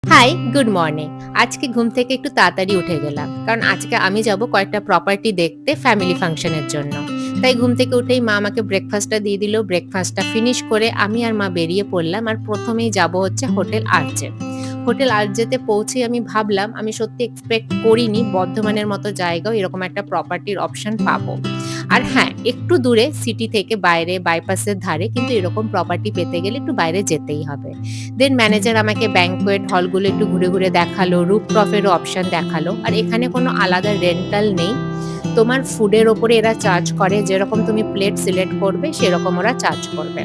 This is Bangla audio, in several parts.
High, good morning. আজকে ঘুম থেকে একটু তাড়াতাড়ি উঠে গেলাম। কারণ আজকে আমি যাব কয়েকটা প্রপার্টি দেখতে ফ্যামিলি ফাংশনের জন্য। তাই ঘুম থেকে উঠেই মা আমাকে ব্রেকফাস্টটা দিয়ে দিল। ব্রেকফাস্টটা ফিনিশ করে আমি আর মা বেরিয়ে পড়লাম। আর ১ম এই যাব হচ্ছে হোটেল আর্চে। হোটেল আর্চেতে পৌঁছেই আমি ভাবলাম আমি সত্যি এক্সপেক্ট করিনি বর্ধমানের মতো জায়গাও এরকম একটা প্রপার্টির অপশন পাবো। আর হ্যাঁ, একটু দূরে সিটি থেকে বাইরে বাইপাসের ধারে কিন্তু এরকম প্রপার্টি পেতে গেলে একটু বাইরে যেতেই হবে। দেন ম্যানেজার আমাকে ব্যাংকোয়েট হলগুলো একটু ঘুরে ঘুরে দেখালো, রুফটপেরও অপশন দেখালো। আর এখানে কোনো আলাদা রেন্টাল নেই। তোমার ফুডের ওপরে এরা চার্জ করে, যেরকম তুমি প্লেট সিলেক্ট করবে সেরকম ওরা চার্জ করবে।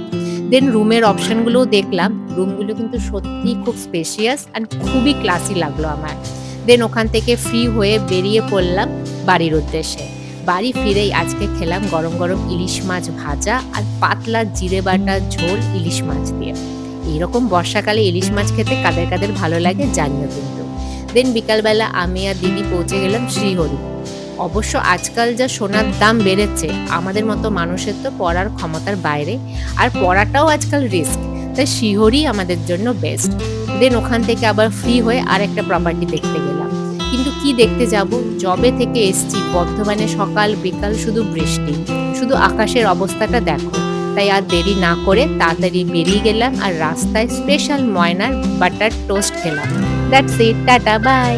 দেন রুমের অপশনগুলোও দেখলাম। রুমগুলো কিন্তু সত্যিই খুব স্পেশিয়াস অ্যান্ড খুবই ক্লাসি লাগলো আমার। দেন ওখান থেকে ফ্রি হয়ে বেরিয়ে পড়লাম বাড়ির উদ্দেশ্যে। বাড়ি ফিরেই আজকে খেলাম গরম গরম ইলিশ মাছ ভাজা আর পাতলা জিরে বাটা ঝোল ইলিশ মাছ দিয়ে। এইরকম বর্ষাকালে ইলিশ মাছ খেতে কাদের কাদের ভালো লাগে জানিও কিন্তু। দেন বিকালবেলা আমি আর দিদি পৌঁছে গেলাম শ্রীহরি। অবশ্য আজকাল যা সোনার দাম বেড়েছে, আমাদের মতো মানুষের তো পড়ার ক্ষমতার বাইরে। আর পড়াটাও আজকাল রিস্ক। তাই শ্রীহরি আমাদের জন্য বেস্ট। দেন ওখান থেকে আবার ফ্রি হয়ে আর একটা প্রপার্টি দেখতে গেলাম। কিন্তু কি দেখতে যাব, যবে থেকে এসছি বর্ধমানে সকাল বিকাল শুধু বৃষ্টি। শুধু আকাশের অবস্থাটা দেখো। তাই আর দেরি না করে তাড়াতাড়ি বেরিয়ে গেলাম আর রাস্তায় স্পেশাল ময়নার বাটার টোস্ট খেলাম। That's it, tata, by.